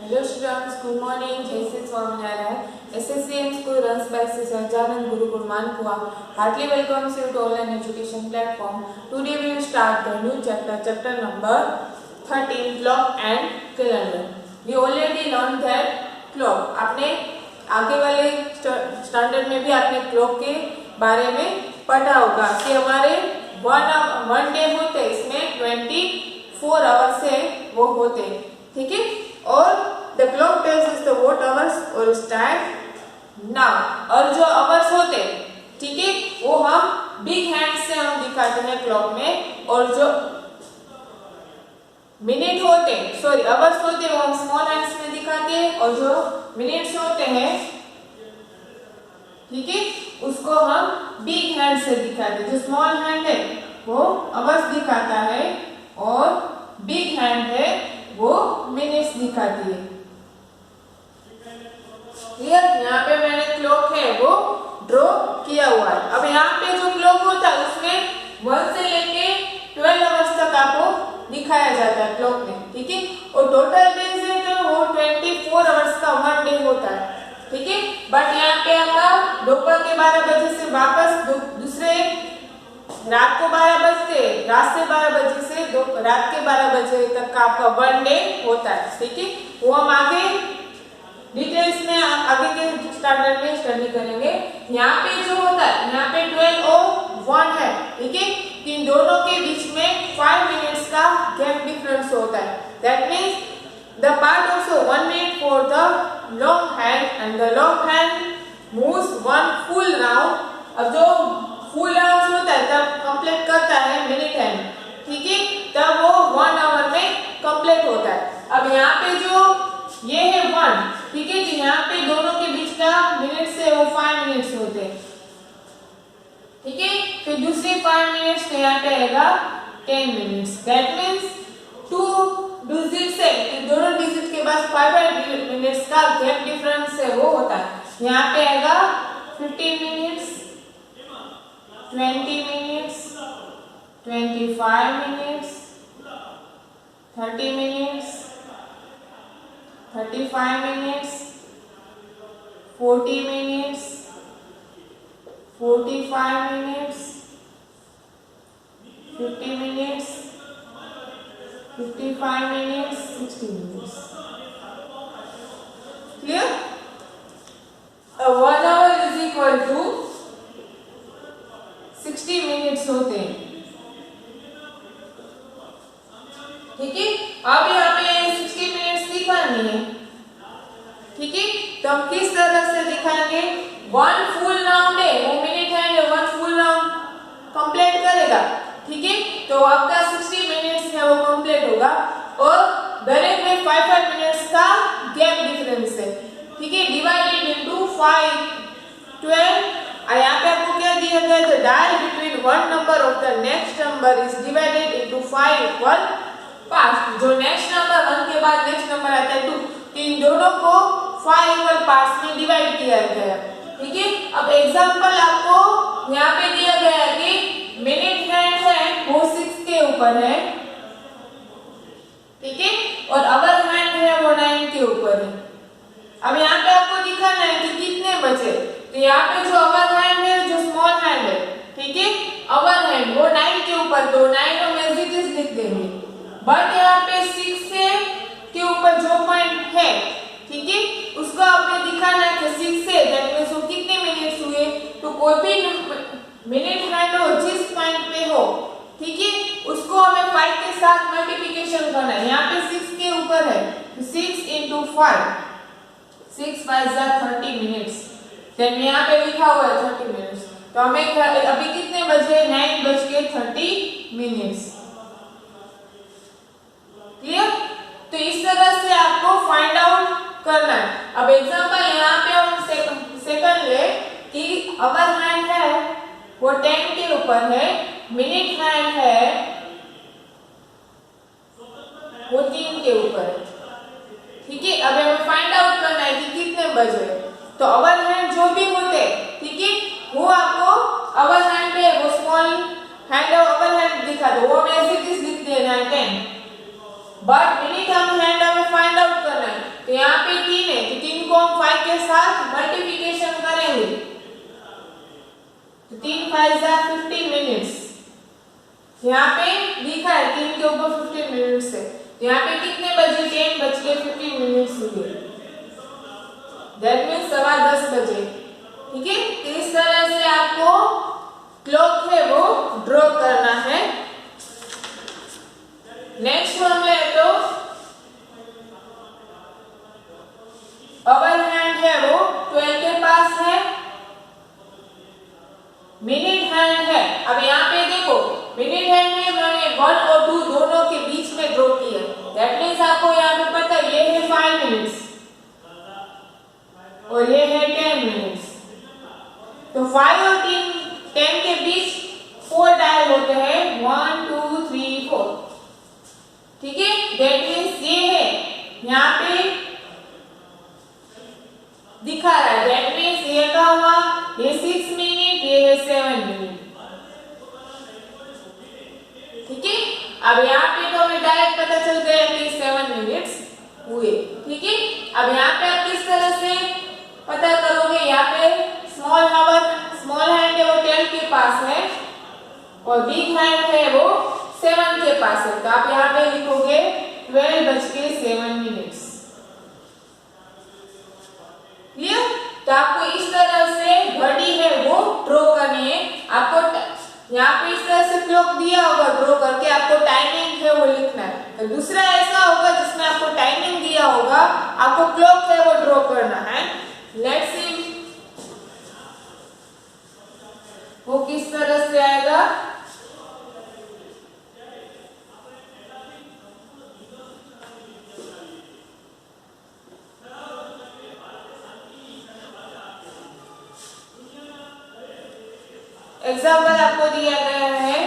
Hello students, good morning. Jai Sri Swaminarayan. SSCM School runs by Sri Sajanand Gurukul Manpua. Heartily welcomes you to online education platform. Today we will start the new chapter number 13, clock and calendar. We already learned that clock. आपने आगे वाले standard में भी आपने clock के बारे में पढ़ा होगा कि हमारे वन डे होते हैं, इसमें 24 आवर्स से वो होते हैं, ठीक है। और the clock tells us the what hours और स्टार्ट नाउ। और जो आवर्स होते, ठीक है, वो हम बिग हैंड से हम दिखाते हैं क्लॉक में, और जो मिनट होते, सॉरी आवर्स होते वो हम स्मॉल हैंड्स में दिखाते हैं, और जो मिनट्स होते हैं, ठीक है, उसको हम बिग हैंड से दिखाते हैं। जो स्मॉल हैंड है वो आवर्स दिखाता है, और बिग हैंड है वो मिनट्स दिखाती है। क्लियर? यहाँ पे मैंने क्लॉक है वो ड्रॉ किया हुआ है। अब यहाँ पे जो क्लॉक होता है उसमें 1 से लेके 12 आवर्स तक आपको दिखाया जाता है क्लॉक में, ठीक है। और टोटल डेज है तो वो 24 आवर्स का वन डे होता है, ठीक है। बट यहाँ पे आपका दोपहर के 12 बजे से वापस दूसरे रात को 12 बजे, रात से 12 बजे से रात के 12 बजे तक का आपका वन डे होता है, ठीक है। वो हम आगे डिटेल्स में आगे के स्टैंडर्ड में स्टडी करेंगे। यहाँ पे जो होता है, यहाँ पे 12 और 1 है, ठीक है। इन दोनों के बीच में 5 मिनट्स का गैप डिफरेंस होता है। That means the part also 1 minute for the long hand, and the long hand moves 1 full round. अब जो फुल राउंड होता है तब कंप्लीट करता है मिनट हैंड, ठीक है, तब वो 1 आवर में कंप्लीट होता है। अब यहाँ पे जो ये है 1, ठीक है, तो यहाँ पे दोनों के बीच का मिनट्स है वो 5 मिनट्स होते हैं, ठीक है। फिर दूसरे 5 मिनट्स तो यहाँ पे आएगा 10 मिनट्स। दैट मीन्स 2 डिजिट से दोनों डिजिट के पास 5 मिनट्स का गैप डिफरेंस है वो होता है। यहाँ पे आएगा 15 minutes, 20 minutes, 25 minutes, 30 minutes, 35 minutes, 40 minutes, 45 minutes, 50 minutes, 55 minutes, 60 minutes. Clear? 1 hour is equal to 60 minutes होते हैं, ठीक है। अब यहाँ पे 60 मिनट्स दिखानी है, ठीक है। तो हम किस तरह से दिखाएंगे? 1 फुल राउंड है वो मिनट है, 1 फुल राउंड कंप्लीट करेगा, ठीक है। तो आपका 60 मिनट्स है वो कंप्लीट होगा, और दरेक में 5 मिनट्स का गैप डिफरेंस है, ठीक है। Divided into 5, 12। यहाँ पे आपको क्या दिया गया है? The dial between one number of the next number is divided into 5 equal parts. जो नेक्स्ट नंबर 1 के बाद नेक्स्ट नंबर आता है 2, तो इन दोनों को 5 इक्वल पार्ट्स में डिवाइड किया गया है, ठीक है। अब एग्जांपल आपको यहाँ पे दिया गया है कि मिनट हैंड है वो 6 के ऊपर है, ठीक है, और आवर हैंड है वो 9 के ऊपर है। अब यहाँ पे आपको दिखाना है कि कितने बचे। तो यहाँ पे जो आवर हैंड है, जो स्मॉल हैंड है, ठीक है, आवर हैंड वो 9 के ऊपर, तो 9 हम एज इट इज लिख देंगे। बट यहाँ पे 6 के ऊपर जो पॉइंट है, ठीक है, उसको आपने दिखाना है कि 6 से दैट मींस वो कितने मिनट्स हुए। तो कोई भी मिनट हैंड हो जिस पॉइंट पे हो, ठीक है, उसको हमें 5 के साथ मल्टीप्लिकेशन करना है। यहाँ पे 6 के ऊपर है, तो 6 into 5, 6 5 30 मिनट्स। देन यहाँ पे लिखा हुआ है 30 मिनट्स, तो हमें अभी कितने बजे? 9:30 मिनट्स। क्लियर? तो इस तरह से आपको फाइंड आउट करना है। अब एग्जांपल यहाँ पे हम सेकंड ले कि आवर हैंड है वो 10 के ऊपर है, मिनट हैंड है वो 3 के ऊपर है, ठीक है। अब हमें फाइंड आउट करना है कि कितने बजे। तो आवर हैंड जो भी होते, ठीक है, वो आपको आवर हैंड है वो स्मॉल हैंड और आवर हैंड दिखा दो, वो हमें ऐसे किस लिख देना है 10। बट मिनट हम हैंड हमें फाइंड आउट करना है, तो यहाँ पे 3 है, तो 3 को हम 5 के साथ मल्टीप्लिकेशन करेंगे, तो 3 5 15 मिनट्स। यहाँ पे लिखा है 3 के ऊपर 15 मिनट्स है, तो यहाँ पे कितने बजे? 10 बज के 15 मिनट्स हुए, दैट मीन्स 10:15 बजे। ठीक है, तो इस तरह से आपको क्लॉक है वो ड्रॉ करना है। नेक्स्ट हम ले तो अवर हैंड है वो 12 के पास है, मिनट हैंड है। अब यहाँ पे देखो मिनट हैंड में मैंने 1 और 2 दोनों के बीच में ड्रॉ किया, दैट मीन्स आपको यहाँ पे पता है ये है 5 मिनट्स और ये है 10 मिनट्स, तो 5 और 10 के बीच 4 डायल होते हैं, 1 2 3 4। ठीक है, दैट मीन्स ये है यहाँ पे दिखा रहा है, दैट मीन्स ये क्या हुआ, ये 6 मिनट, ये है 7 मिनट। ठीक है, अब यहाँ पे तो हमें डायरेक्ट पता चल गया कि 7 मिनट्स हुए। ठीक है, अब यहाँ पे आप किस तरह से पता करोगे? यहाँ पे स्मॉल हैंड है वो 10 के पास है और बिग हैंड है वो 7 के पास है, तो आप यहाँ पे लिखोगे 12 बज के 7 मिनट्स। क्लियर? तो आपको इस तरह से घड़ी है वो ड्रॉ करनी है। आपको यहाँ पे इस तरह से क्लॉक दिया होगा, ड्रॉ करके आपको टाइमिंग है वो लिखना है। तो दूसरा ऐसा होगा जिसमें आपको टाइमिंग दिया होगा, आपको क्लॉक है वो ड्रॉ करना है। लेट्स सी वो किस तरह से आएगा। एग्जाम्पल आपको दिया गया है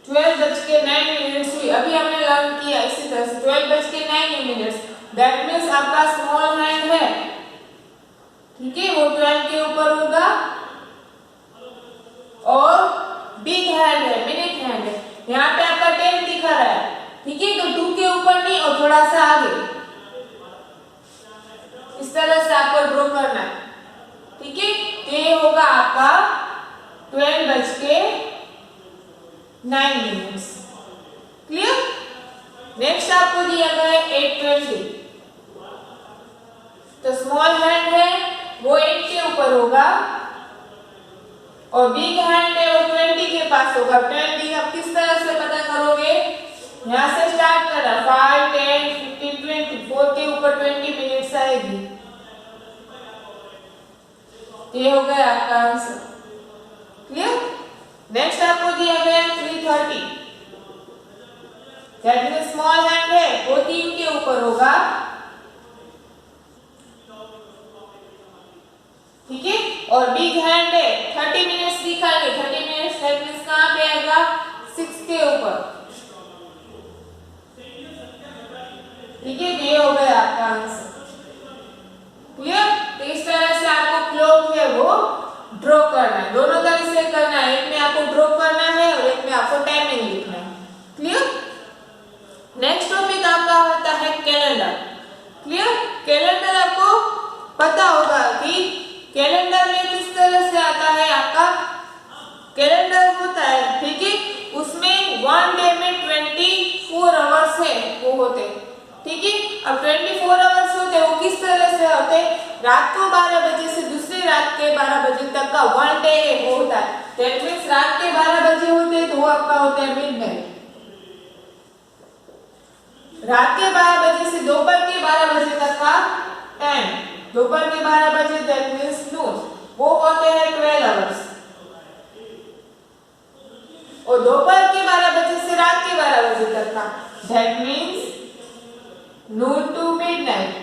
12 बज के 9 मिनट्स हुई, अभी हमने लर्न किया इसी तरह से 12 बज के 9 मिनट्स, दैट मीन्स आपका स्मॉल हैंड है, ठीक है, वो 12 के ऊपर होगा और बिग हैंड है, मिनट हैंड है, यहाँ पे आपका 10 दिखा रहा है। ठीक है, तो 2 के ऊपर नहीं और थोड़ा सा आगे, इस तरह से आपको ड्रॉ करना है। ठीक है, तो ये होगा आपका 12 बज के 9 मिनट्स। क्लियर? नेक्स्ट आपको दिया गया है 8:20, तो स्मॉल हैंड है वो 8 के ऊपर होगा और बिग हैंड है वो 20 के पास होगा। 20 आप किस तरह से पता करोगे? यहाँ से स्टार्ट करना, 5 10 15 20, 4 के ऊपर 20 मिनट्स आएगी। ये हो गया आपका आंसर। क्लियर? नेक्स्ट आपको दिया गया 3:30, दैट मींस स्मॉल हैंड है वो 3 के ऊपर होगा। ठीक है, और बिग हैंड है 30 मिनट्स दिखाएंगे, 30 मिनट्स दैट मींस कहां पे आएगा? 6 के ऊपर। ठीक है, ये हो गया आपका आंसर। क्लियर? तो इस तरह से आपको क्लॉक है वो ड्रॉ करना है, दोनों तरह से करना है, एक में आपको ड्रॉ करना है और एक में आपको टाइमिंग लिखना है। क्लियर? नेक्स्ट टॉपिक आपका होता है कैलेंडर। क्लियर? कैलेंडर आपको पता होगा कि कैलेंडर में किस तरह से आता है, आपका कैलेंडर होता है, ठीक है, उसमें 1 डे में 24 आवर्स है वो होते, ठीक है। अब 24 आवर्स होते वो किस तरह से होते? रात को 12 बजे से दूसरी रात के 12 बजे तक का 1 डे वो होता है, दैट मींस रात के 12 बजे होते तो वो आपका होता है मिडनाइट। रात के 12 बजे से दोपहर के 12 बजे तक का टाइम, दोपहर के 12 बजे दैट मींस नून, वो होते हैं 12 आवर्स। और दोपहर के 12 बजे से रात के 12 बजे तक का that means noon to midnight,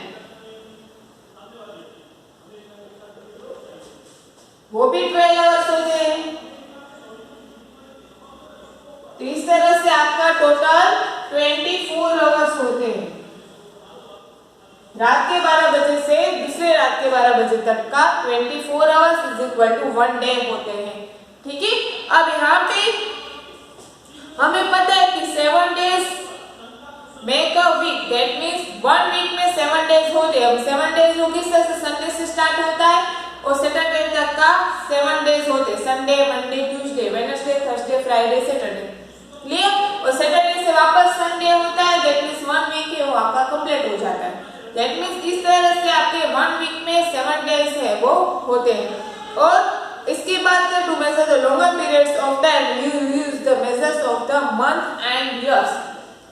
वो भी 12 आवर्स होते हैं। तो इस तरह से आपका टोटल 24 आवर्स होते हैं, रात के 12 बजे से दूसरे रात के 12 बजे तक का 24 hours is equal to 1 day होते हैं। ठीक है, अब यहाँ पे हमें पता है कि 7 days make a week, that means 1 week में 7 डेज होते हैं। अब 7 डेज वो किस तरह से संडे से स्टार्ट होता है और सैटरडे तक का 7 डेज होते हैं। Sunday, Monday, Tuesday, Wednesday, Thursday, Friday, Saturday. Clear? और सैटरडे से वापस संडे होता है, दैट मीन्स 1 वीक है वो आपका कंप्लीट हो जाता है। दैट मीन्स इस तरह से आपके 1 वीक में 7 डेज है वो होते हैं। और इसकी बात करें to measure the longer periods of time you use the measures of the month and years.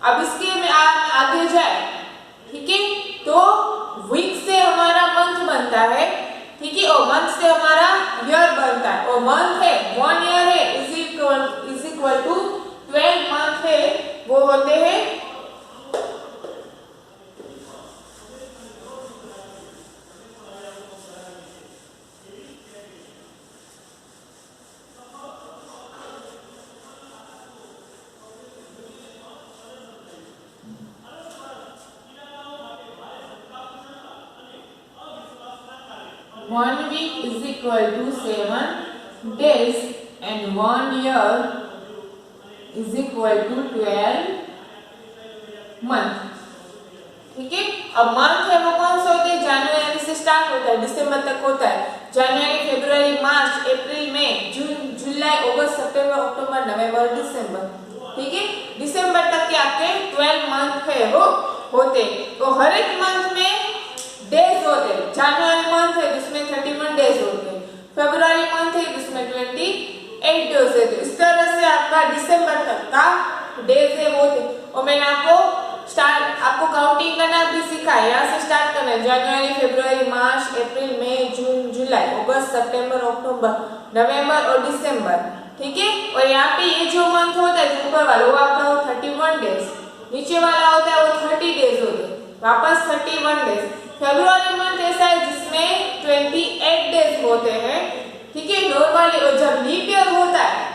अब इसके में आप आगे जाए, ठीक है, तो वीक से हमारा मंथ बनता है, ठीक है, और मंथ से हमारा ईयर बनता है। और मंथ है 1 ईयर है इज इक्वल टू 12 मंथ है, वो होते हैं 1 week is equal to 7 days and 1 year is equal to 12 month। ठीक है, अब मंथ है वो कौन सा होते हैं? जनवरी से स्टार्ट होता है, दिसंबर तक होता है। जनवरी, फरवरी, मार्च, अप्रैल, मई, जून, जुलाई, अगस्त, सितंबर, अक्टूबर, नवंबर, दिसंबर। ठीक है, दिसंबर तक के आपके 12 मंथ है वो होते। तो हर एक मंथ में डेज होते हैं। जनवरी मंथ है जिसमें 31 डेज होते हैं, फरवरी मंथ है जिसमें 28 डेज होते हैं। इस तरह से आपका दिसंबर तक का डेज है वो थे। और मैंने आपको काउंटिंग करना भी सिखाया। यहाँ से स्टार्ट करना है, जनवरी, फरवरी, मार्च, अप्रैल, मई, जून, जुलाई, अगस्त, सितंबर, अक्टूबर, नवंबर और दिसंबर। ठीक है, और यहाँ पे ये जो मंथ होता है ऊपर वाला वो आपका 31 डेज, नीचे वाला होता है वो 30 डेज होते हैं, वापस 31 डेज। फरवरी मंथ ऐसा है जिसमें 28 डेज होते हैं। ठीक है, नॉर्मली। और जब लीप ईयर होता है,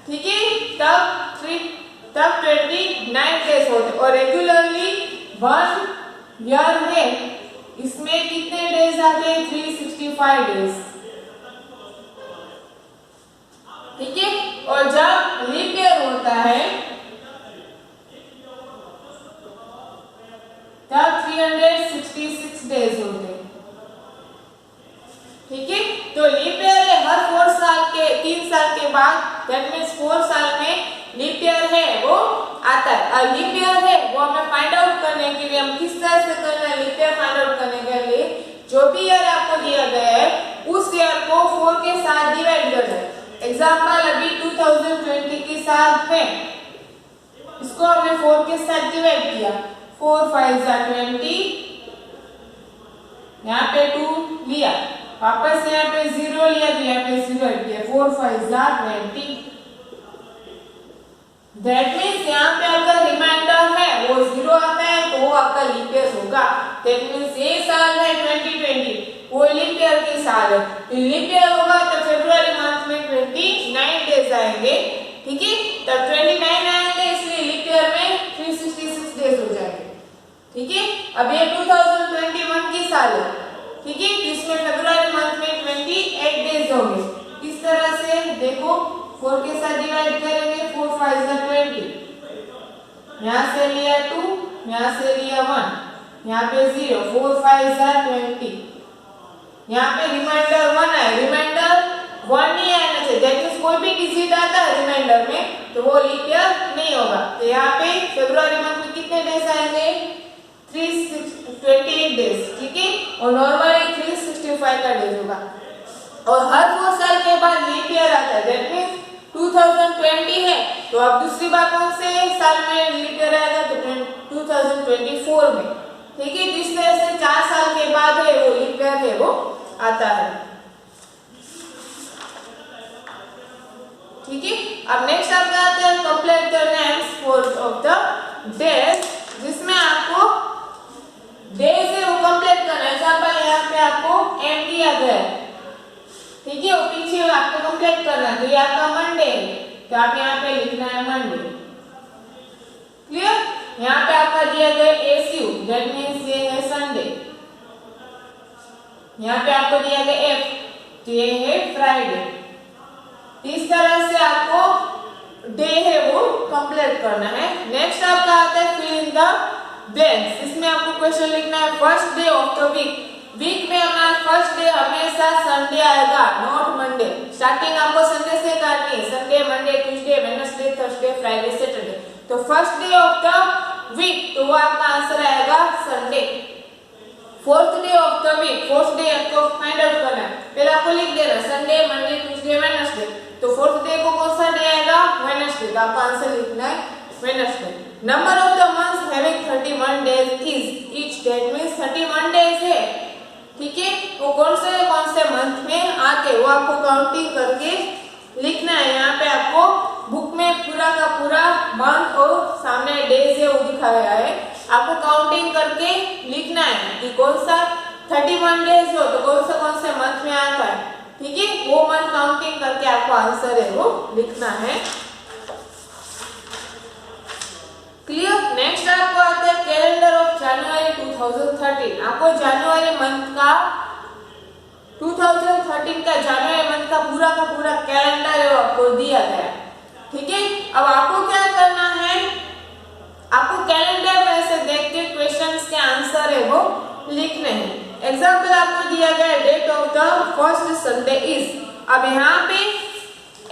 ठीक है, तब 29 डेज होते हैं। और रेगुलरली 1 ईयर है, इसमें कितने डेज आते हैं? 365 डेज। ठीक है, और जब लीप ईयर होता है तब 366 डेज होते हैं। ठीक है, तो लीप ईयर है हर 3 साल के बाद, दैट मीन्स 4 साल में लीप ईयर है वो आता है। और लीप ईयर है वो हमें फाइंड आउट करने के लिए हम किस तरह से करना है? लीप ईयर फाइंड आउट करने के लिए जो भी ईयर आपको दिया गया है उस ईयर को 4 के साथ डिवाइड कर दें। एग्जांपल अभी 2020 के साथ है, इसको हमने 4 के साथ डिवाइड किया। 4 5 20, यहाँ पे 2 लिया, वापस यहाँ पे 0 लिया तो यहाँ पे 0 किया। 4 5 20। दैट मीन्स यहाँ पे आपका रिमाइंडर है वो 0 आता है तो वो आपका लीप ईयर होगा। दैट मीन्स ये साल है 2020, वो लीप ईयर के साल है, तो लीप ईयर होगा तो फरवरी मंथ में 29 डेज आएंगे। ठीक है, तब 29 आएंगे, इसलिए लीप ईयर में 366 डेज हो जाएंगे। ठीक है, अब ये 2021 की साल है, ठीक है, इसमें फरवरी मंथ में 28 डेज होंगे। इस तरह से देखो 4 के साथ डिवाइड करेंगे। 4 5 20, यहाँ से लिया 2, यहाँ से लिया 1, यहाँ पे 0, 4 5 20, यहाँ पे रिमाइंडर 1 है, रिमाइंडर 1 नहीं आना चाहिए। दैट मींस कोई भी डिजिट आता है रिमाइंडर में तो वो लीप ईयर नहीं होगा। तो यहाँ पे फरवरी मंथ में कितने डेज आएंगे? 328 डेज। ठीक है, और नॉर्मली 365 का डेज होगा। और हर 4 साल के बाद लीप ईयर आता है। दैट मींस 2020 है तो अब दूसरी बार कौन से साल में लीप ईयर आएगा? तो 2024 में। ठीक है, जिस तरह से 4 साल के बाद है वो लीप ईयर है वो आता है। ठीक है, अब नेक्स्ट आपका आता है complete the names for of the days, जिसमें आपको डेज है वो कंप्लीट करना है। एग्जांपल यहाँ पे आपको एम दिया गया है, ठीक है, और पीछे आपको कंप्लीट करना है। तो ये आपका मंडे है तो आप यहाँ पे लिखना है मंडे। क्लियर? यहाँ पे आपका दिया गया एसयू, दैट मीन्स ये है संडे। यहाँ पे आपको दिया गया एफ, तो ये है फ्राइडे। इस तरह से आपको डे है वो कंप्लीट करना है। नेक्स्ट आपका आता है फिल इन द ब्लैंक्स। इसमें आपको क्वेश्चन लिखना है first day of the week. Week में हमारा फर्स्ट डे हमेशा संडे आएगा, नॉट मंडे। स्टार्टिंग आपको संडे से करनी है, Sunday, Monday, Tuesday, Wednesday, Thursday, Friday, Saturday. तो first day of the week, तो वो आपका आंसर आएगा Sunday. Fourth day of the week, fourth day आपको फाइंड आउट करना है। पहले आपको लिख देना संडे, मंडे, ट्यूसडे, वेडनेसडे। तो फोर्थ डे को कौन सा डे आएगा? वेडनेसडे। तो आपका आंसर लिखना है Wednesday. Number of the months having 31 days is each. That means 31 days है, ठीक है। वो कौन से मंथ में आते वो आपको काउंटिंग करके लिखना है। यहाँ पे आपको बुक में पूरा का पूरा मंथ और सामने डेज है वो दिखाया गया है। आपको काउंटिंग करके लिखना है कि कौन सा 31 डेज हो तो कौन से मंथ में आता है, ठीक है। वो मंथ काउंटिंग करके आपको आंसर है वो लिखना है। क्लियर। नेक्स्ट आपको आता है कैलेंडर ऑफ जनवरी 2013। आपको जनवरी मंथ का 2013 का जनवरी मंथ का पूरा कैलेंडर है वो आपको दिया गया है, ठीक है। अब आपको क्या करना है, आपको कैलेंडर में से देख के क्वेश्चंस के आंसर है वो लिखने हैं। एग्जांपल आपको दिया गया है date of the first Sunday is. अब यहाँ पे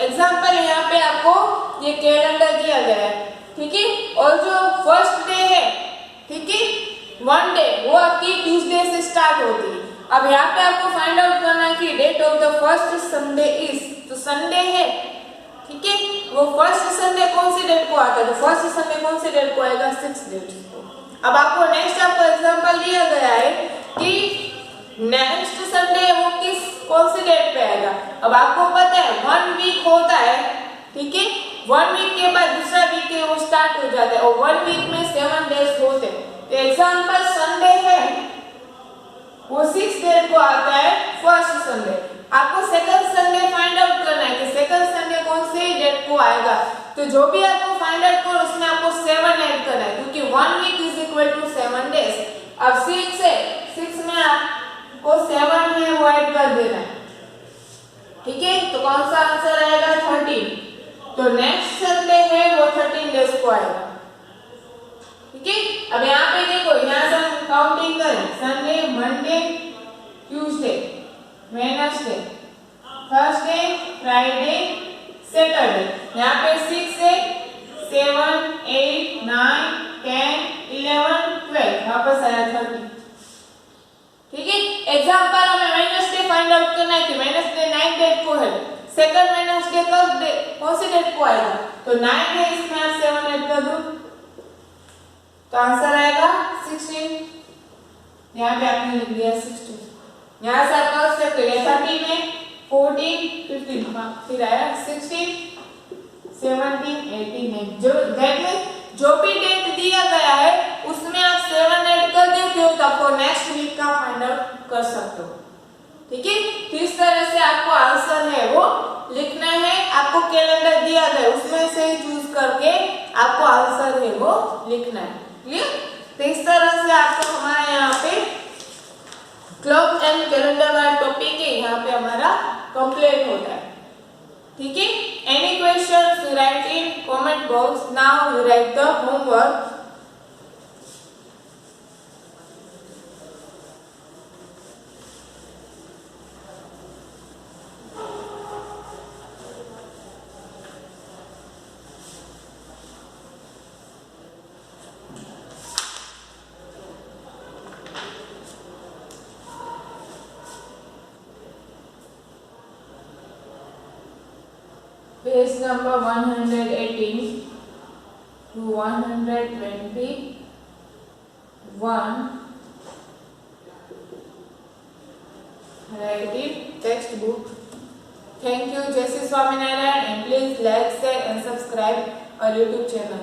एग्जांपल, यहाँ पे आपको ये कैलेंडर दिया गया है, ठीक है। और जो फर्स्ट डे है, ठीक है, वन डे, वो आपकी ट्यूसडे से स्टार्ट होती है। अब यहाँ पे आपको फाइंड आउट करना है कि date of the first Sunday is, तो संडे है, ठीक है। वो फर्स्ट संडे कौन सी डेट को आता है? तो फर्स्ट संडे कौन सी डेट को आएगा? 6 डेट को। अब आपको नेक्स्ट आपको एग्जांपल दिया गया है कि नेक्स्ट संडे वो कौन सी डेट पे आएगा। अब आपको पता है 1 वीक होता है, ठीक है। 1 वीक के बाद दूसरा वीक है वो स्टार्ट हो जाता है और 1 वीक में 7 डेज होते हैं। तो एग्जांपल संडे है वो 6 डेट को आता है फर्स्ट संडे। आपको सेकंड संडे फाइंड आउट करना है कि सेकंड संडे कौन सी डेट को आएगा। तो जो भी आपको फाइंड आउट करो उसमें आपको 7 ऐड करना है, क्योंकि 1 week is equal to 7 days. अब 6 में आपको 7 है वो ऐड कर देना है, ठीक है। तो कौन सा आंसर आएगा? 13। तो नेक्स्ट संडे है वो 13 डेज को आएगा, ठीक है। अब यहाँ पे देखो, यहाँ से हम काउंटिंग करें Sunday, Monday, Tuesday, Wednesday, Thursday, Friday, Saturday. यहाँ पे 6 है, 7, 8, 9, 10, 11, 12, वापस आया 30, ठीक है। एग्जांपल हमें वेडनेसडे फाइंड आउट करना है कि वेडनेसडे 9 डेट को है। सेकंड वेडनेसडे कौन सी डेट को आएगा? तो 9 है, इसमें आप 7 ऐड कर दो तो आंसर आएगा 16। यहाँ पे आपने लिख दिया 16। यहाँ से आपका स्टेप तो 13 में 14, 15, फिर आया 16, 17, 18। जो भी डेट दिया गया है उसमें आप 7 ऐड कर देते हो तो आपको नेक्स्ट वीक का फाइंड आउट कर सकते हो, ठीक है। तो इस तरह से आपको आंसर है वो लिखना है। आपको कैलेंडर दिया गया उसमें से चूज करके आपको आंसर है वो लिखना है, क्लियर। तो इस तरह से आपको हमारे यहाँ पे क्लॉक एंड कैलेंडर वाला टॉपिक है यहाँ पे हमारा कंप्लीट होता है, ठीक है। Any question you right in comment box. Now you right the homework. Page number 118 to 121. Write in textbook. Thank you. Jai Shri Swaminarayan, and please like, share and subscribe our YouTube channel.